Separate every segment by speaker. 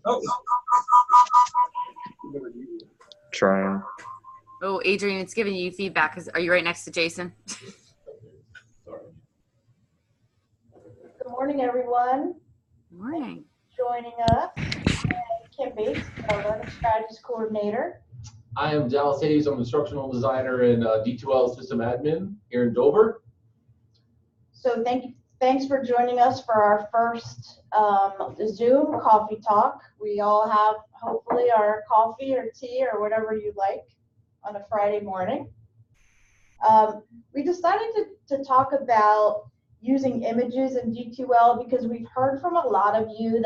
Speaker 1: Oh.
Speaker 2: Trying.
Speaker 3: Oh, Adrian, it's giving you feedback. Are you right next to Jason?
Speaker 4: Good morning, everyone.
Speaker 3: Good morning.
Speaker 4: Joining us, Kim Bates, our Learning Strategies Coordinator.
Speaker 1: I am Dallas Hayes. I'm an instructional designer and D2L system admin here in Dover.
Speaker 4: So thanks for joining us for our first Zoom coffee talk. We all have, hopefully, our coffee or tea or whatever you like on a Friday morning. We decided to talk about using images in D2L because we've heard from a lot of you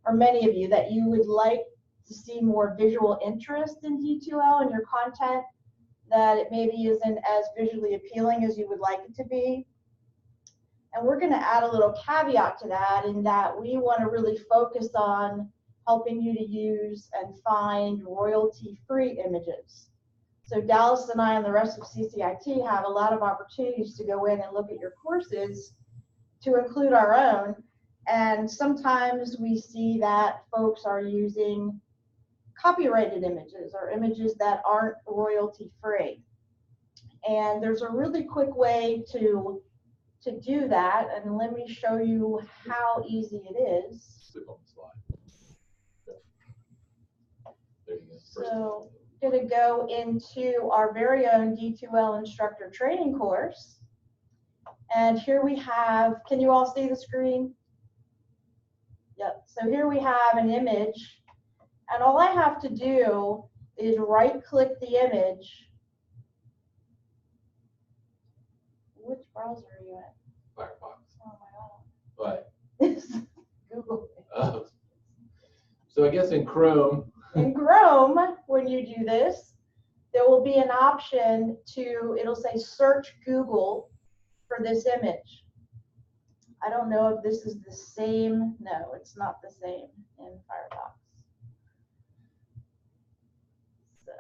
Speaker 4: or many of you, that you would like to see more visual interest in D2L and your content, that it maybe isn't as visually appealing as you would like it to be. And we're going to add a little caveat to that, in that we want to really focus on helping you to use and find royalty-free images. So Dallas and I and the rest of CCIT have a lot of opportunities to go in and look at your courses to include our own. And sometimes we see that folks are using copyrighted images or images that aren't royalty-free. And there's a really quick way to do that, and let me show you how easy it is.
Speaker 1: Click on the slide. There you go.
Speaker 4: So I'm going to go into our very own D2L instructor training course. And here we have, can you all see the screen? Yep. So here we have an image, and all I have to do is right-click the image. Which browser are you at?
Speaker 1: Firefox.
Speaker 4: Oh my God.
Speaker 1: What?
Speaker 4: Google.
Speaker 1: So I guess in Chrome.
Speaker 4: In Chrome, when you do this, there will be an option it'll say search Google for this image. I don't know if this is the same. No, it's not the same in Firefox. So,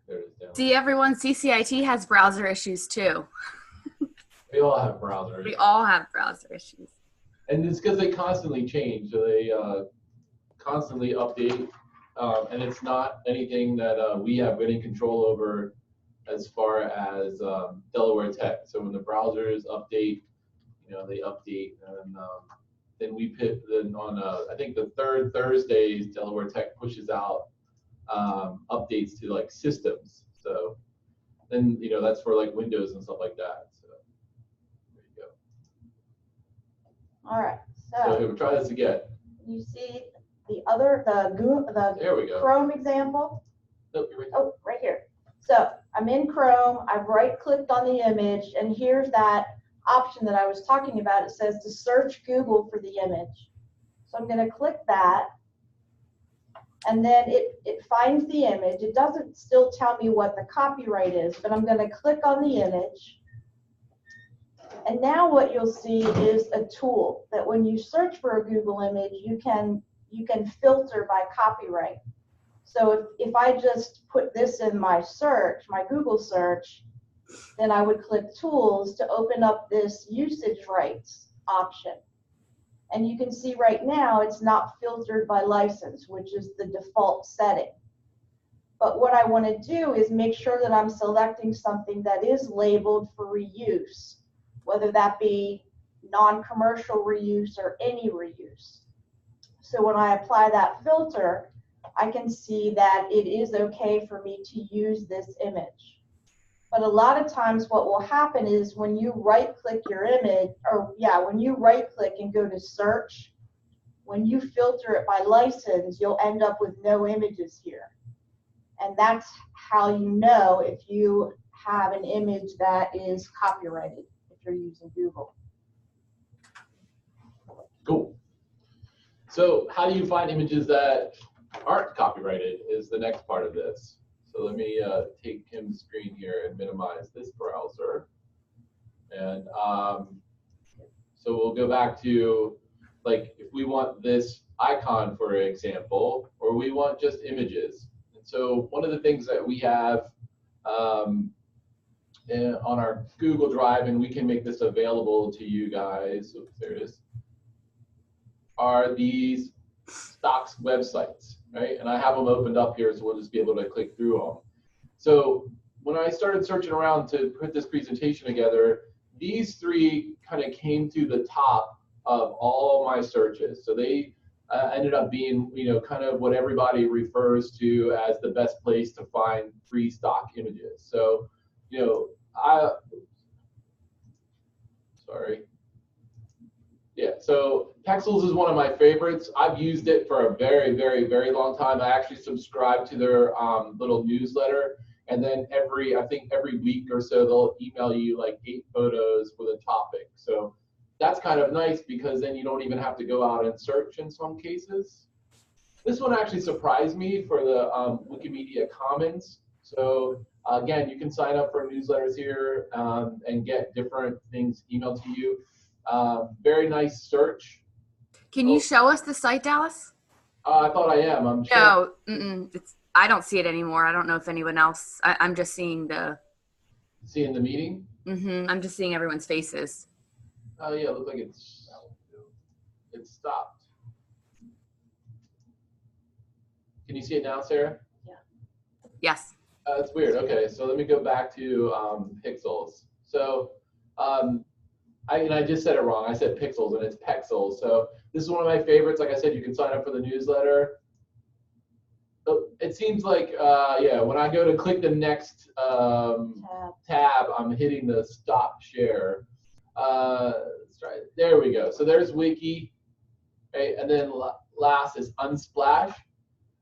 Speaker 1: There it is.
Speaker 3: See, everyone, CCIT has browser issues too.
Speaker 1: We all have browsers.
Speaker 3: We all have browser issues.
Speaker 1: And it's because they constantly change. So they constantly update. And it's not anything that we have any control over as far as Delaware Tech. So when the browsers update, they update. And then we put on, I think the third Thursdays, Delaware Tech pushes out updates to like systems. So then, that's for like Windows and stuff like that. So there you go.
Speaker 4: all right.
Speaker 1: So here, we'll try this again.
Speaker 4: You see the
Speaker 1: There we go.
Speaker 4: Chrome example?
Speaker 1: Nope, you're right.
Speaker 4: Oh, right here. So I'm in Chrome, I've right-clicked on the image, and here's that option that I was talking about. It says to search Google for the image. So I'm going to click that, and then it finds the image. It doesn't still tell me what the copyright is, but I'm going to click on the image. And now what you'll see is a tool that when you search for a Google image, you can filter by copyright. So if I just put this in my search, my Google search, then I would click Tools to open up this usage rights option. And you can see right now it's not filtered by license, which is the default setting. But what I want to do is make sure that I'm selecting something that is labeled for reuse, whether that be non-commercial reuse or any reuse. So when I apply that filter, I can see that it is okay for me to use this image. But a lot of times what will happen is when you right-click your image, when you right-click and go to search, when you filter it by license, you'll end up with no images here. And that's how you know if you have an image that is copyrighted, if you're using Google.
Speaker 1: Cool. So how do you find images that aren't copyrighted is the next part of this. So let me take Kim's screen here and minimize this browser. And so we'll go back to, like, if we want this icon, for example, or we want just images. And so one of the things that we have on our Google Drive, and we can make this available to you guys. Oops, there it is. Are these stocks websites, right? And I have them opened up here, so we'll just be able to click through them. So when I started searching around to put this presentation together, these three kind of came to the top of all my searches. So they ended up being, kind of what everybody refers to as the best place to find free stock images. So, so Pexels is one of my favorites. I've used it for a very, very, very long time. I actually subscribe to their little newsletter. And then I think every week or so, they'll email you like 8 photos with a topic. So that's kind of nice because then you don't even have to go out and search in some cases. This one actually surprised me for the Wikimedia Commons. So again, you can sign up for newsletters here and get different things emailed to you. Very nice search.
Speaker 3: Can you show us the site, Dallas?
Speaker 1: I thought I am. I'm sure.
Speaker 3: No, I don't see it anymore. I don't know if anyone else. I'm just seeing the.
Speaker 1: Seeing the meeting?
Speaker 3: I'm just seeing everyone's faces.
Speaker 1: Oh yeah, it looks like it stopped. Can you see it now, Sarah?
Speaker 4: Yeah.
Speaker 3: Yes.
Speaker 1: That's weird. Okay, so let me go back to pixels. So I just said it wrong. I said pixels and it's pexels. So this is one of my favorites. Like I said, you can sign up for the newsletter. It seems like, when I go to click the next tab, I'm hitting the stop share. Let's try it. There we go. So there's Wiki, right? And then last is Unsplash.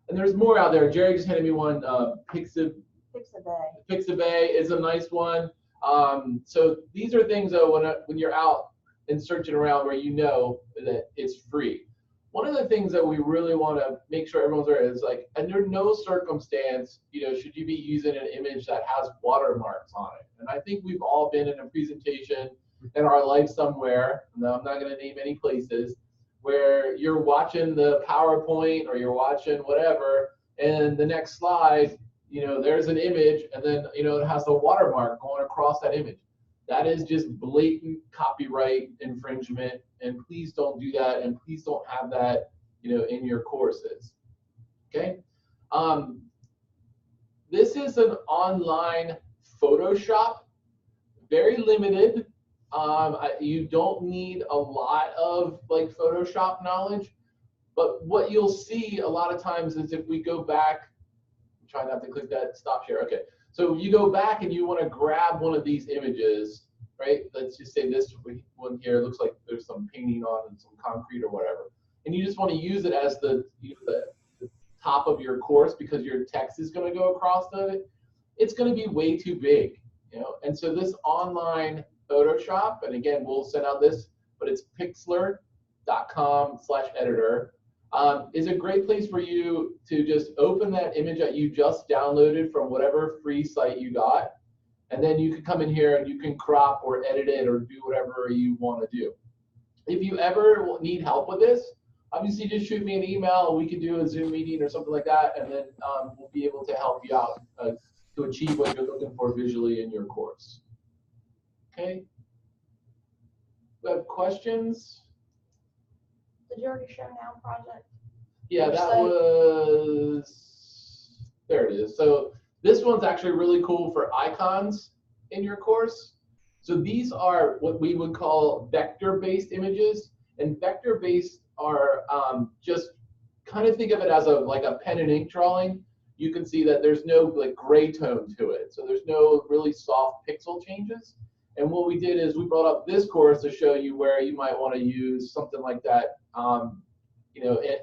Speaker 1: And there's more out there. Jerry just handed me one. Pixabay is a nice one. So these are things though when you're out and searching around where you know that it's free. One of the things that we really want to make sure everyone's aware is like, under no circumstance, should you be using an image that has watermarks on it. And I think we've all been in a presentation in our life somewhere, no, I'm not going to name any places, where you're watching the PowerPoint or you're watching whatever, and the next slide, there's an image, and then, it has the watermark going across that image. That is just blatant copyright infringement, and please don't do that, and please don't have that, in your courses. Okay. This is an online Photoshop, very limited. You don't need a lot of like Photoshop knowledge, but what you'll see a lot of times is if we go back, I'm trying not to click that stop share. Okay, so if you go back and you want to grab one of these images, right? Let's just say this one here looks like there's some painting on and some concrete or whatever, and you just want to use it as the top of your course because your text is going to go across it. It's going to be way too big, and so this online Photoshop, and again, we'll send out this, but it's pixlr.com/editor, is a great place for you to just open that image that you just downloaded from whatever free site you got, and then you can come in here and you can crop or edit it or do whatever you want to do. If you ever need help with this, obviously just shoot me an email. We can do a Zoom meeting or something like that, and then we'll be able to help you out to achieve what you're looking for visually in your course. Okay. We have questions?
Speaker 4: Did you already show now project?
Speaker 1: Yeah, that was, there it is. So this one's actually really cool for icons in your course. So these are what we would call vector-based images, and vector-based are just kind of think of it as like a pen and ink drawing. You can see that there's no like gray tone to it, so there's no really soft pixel changes. And what we did is we brought up this course to show you where you might want to use something like that,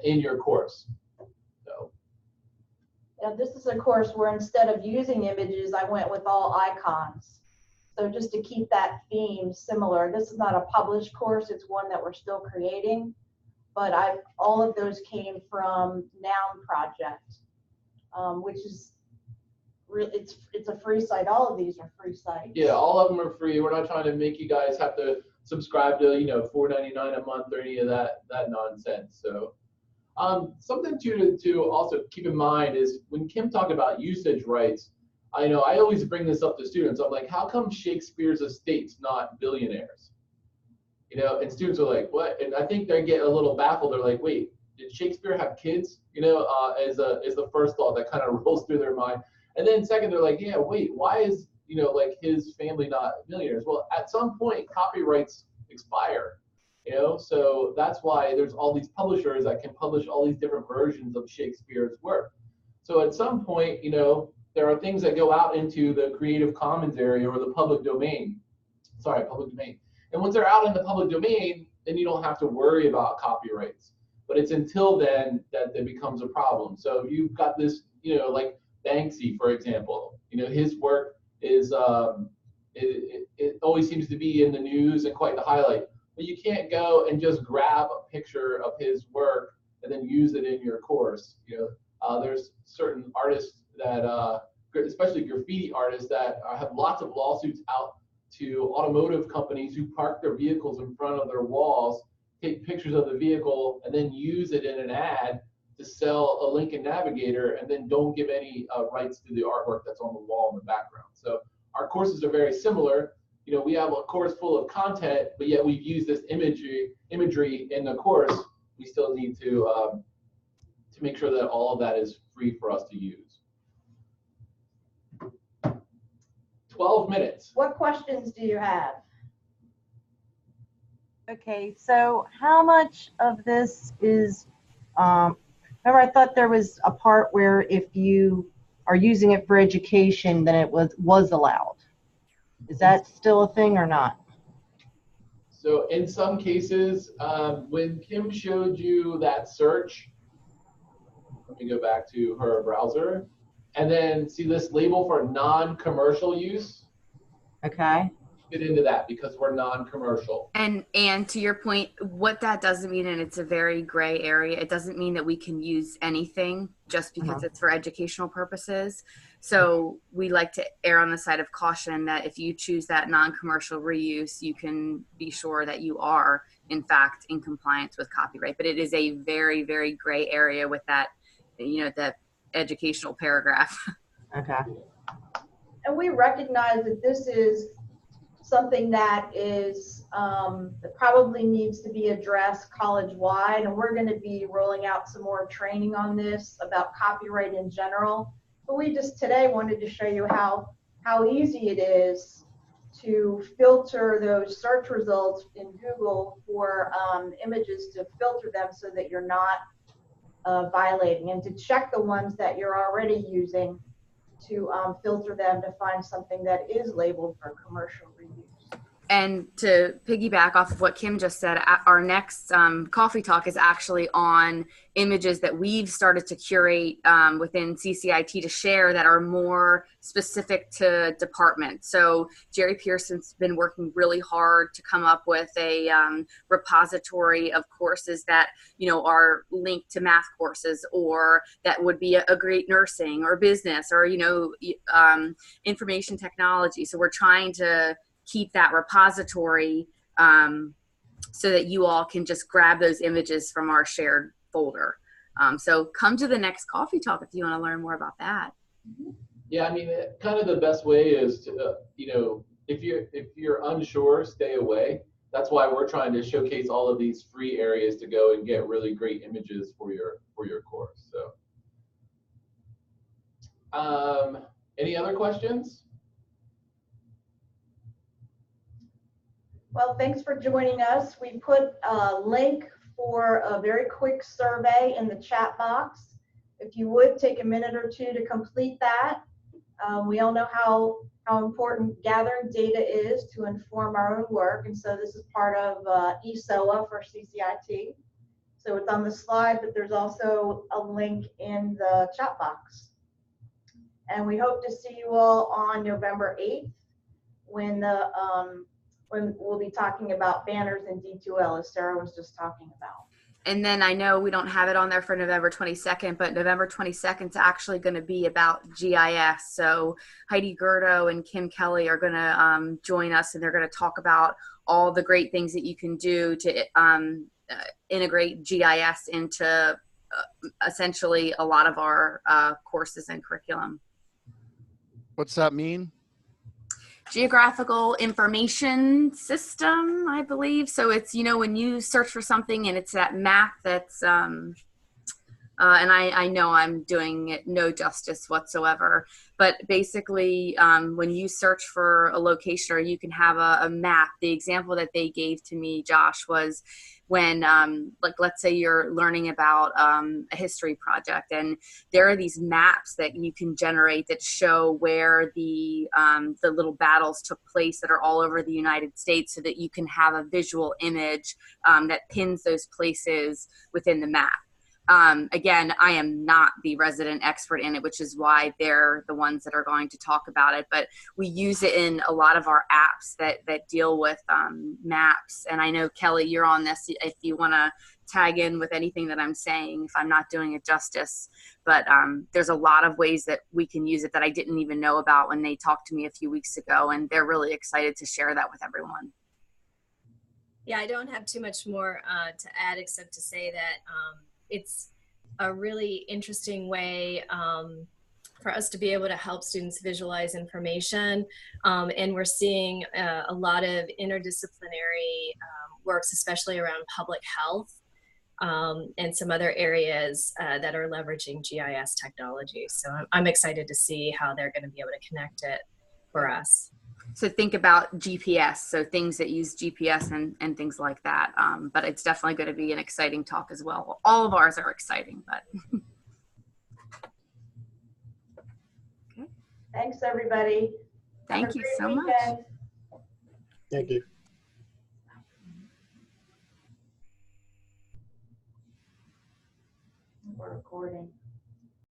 Speaker 1: in your course. So.
Speaker 4: Yeah, this is a course where instead of using images, I went with all icons. So just to keep that theme similar, this is not a published course, it's one that we're still creating, but all of those came from Noun Project, which is it's a free site. All of these are free sites.
Speaker 1: Yeah, all of them are free. We're not trying to make you guys have to subscribe to $4.99 a month or any of that nonsense. So something to also keep in mind is when Kim talked about usage rights, I know I always bring this up to students. I'm like, how come Shakespeare's estate's not billionaires? And students are like, what? And I think they get a little baffled. They're like, wait, did Shakespeare have kids? Is the first thought that kind of rolls through their mind. And then second, they're like, yeah, wait, why is, like his family not millionaires? Well, at some point, copyrights expire, so that's why there's all these publishers that can publish all these different versions of Shakespeare's work. So at some point, there are things that go out into the Creative Commons area or the public domain. And once they're out in the public domain, then you don't have to worry about copyrights. But it's until then that it becomes a problem. So you've got this, like Banksy, for example. His work is it always seems to be in the news and quite the highlight. But you can't go and just grab a picture of his work and then use it in your course. There's certain artists that, especially graffiti artists, that have lots of lawsuits out to automotive companies who park their vehicles in front of their walls, take pictures of the vehicle, and then use it in an ad to sell a Lincoln Navigator, and then don't give any rights to the artwork that's on the wall in the background. So our courses are very similar. We have a course full of content, but yet we've used this imagery in the course. We still need to make sure that all of that is free for us to use. 12 minutes.
Speaker 4: What questions do you have?
Speaker 5: Okay, so how much of this is, remember I thought there was a part where if you are using it for education, then it was allowed. Is that still a thing or not?
Speaker 1: So in some cases, when Kim showed you that search, let me go back to her browser, and then see this label for non-commercial use.
Speaker 5: Okay.
Speaker 1: Fit into that because we're non-commercial.
Speaker 3: And to your point, what that doesn't mean, and it's a very gray area, it doesn't mean that we can use anything just because it's for educational purposes. So we like to err on the side of caution that if you choose that non-commercial reuse, you can be sure that you are, in fact, in compliance with copyright. But it is a very, very gray area with that, that educational paragraph.
Speaker 5: Okay.
Speaker 4: And we recognize that this is something that is that probably needs to be addressed college-wide, and we're going to be rolling out some more training on this about copyright in general. But we just today wanted to show you how easy it is to filter those search results in Google for images, to filter them so that you're not violating, and to check the ones that you're already using to filter them to find something that is labeled for commercial reuse.
Speaker 3: And to piggyback off of what Kim just said, our next coffee talk is actually on images that we've started to curate within CCIT to share that are more specific to departments. So Jerry Pearson's been working really hard to come up with a repository of courses that are linked to math courses, or that would be a great nursing or business or information technology. So we're trying to keep that repository so that you all can just grab those images from our shared folder. So come to the next coffee talk if you want to learn more about that.
Speaker 1: Yeah, I mean, kind of the best way is to, if you're unsure, stay away. That's why we're trying to showcase all of these free areas to go and get really great images for your course. So, any other questions?
Speaker 4: Well, thanks for joining us. We put a link for a very quick survey in the chat box. If you would take a minute or two to complete that. We all know how important gathering data is to inform our own work, and so this is part of ESOA for CCIT. So it's on the slide, but there's also a link in the chat box. And we hope to see you all on November 8th when we'll be talking about banners in D2L, as Sarah was just talking about.
Speaker 3: And then I know we don't have it on there for November 22nd, but November 22nd is actually going to be about GIS. So Heidi Gerdo and Kim Kelly are going to join us, and they're going to talk about all the great things that you can do to integrate GIS into essentially a lot of our courses and curriculum.
Speaker 6: What's that mean?
Speaker 3: Geographical information system, I believe. So it's, you know, when you search for something and it's that map that's, and I know I'm doing it no justice whatsoever, but basically when you search for a location or you can have a map, the example that they gave to me, Josh, was when, like, let's say you're learning about a history project, and there are these maps that you can generate that show where the little battles took place that are all over the United States, so that you can have a visual image that pins those places within the map. Again, I am not the resident expert in it, which is why they're the ones that are going to talk about it. But we use it in a lot of our apps that deal with maps. And I know, Kelly, you're on this if you want to tag in with anything that I'm saying, if I'm not doing it justice. But there's a lot of ways that we can use it that I didn't even know about when they talked to me a few weeks ago. And they're really excited to share that with everyone.
Speaker 7: Yeah, I don't have too much more to add except to say that it's a really interesting way for us to be able to help students visualize information. And we're seeing a lot of interdisciplinary works, especially around public health and some other areas that are leveraging GIS technology. So I'm excited to see how they're going to be able to connect it for us.
Speaker 3: So think about GPS, so things that use GPS and things like that. But it's definitely going to be an exciting talk as well. All of ours are exciting, but. Okay.
Speaker 4: Thanks, everybody.
Speaker 3: Thank you so much.
Speaker 8: Thank you.
Speaker 4: We're recording.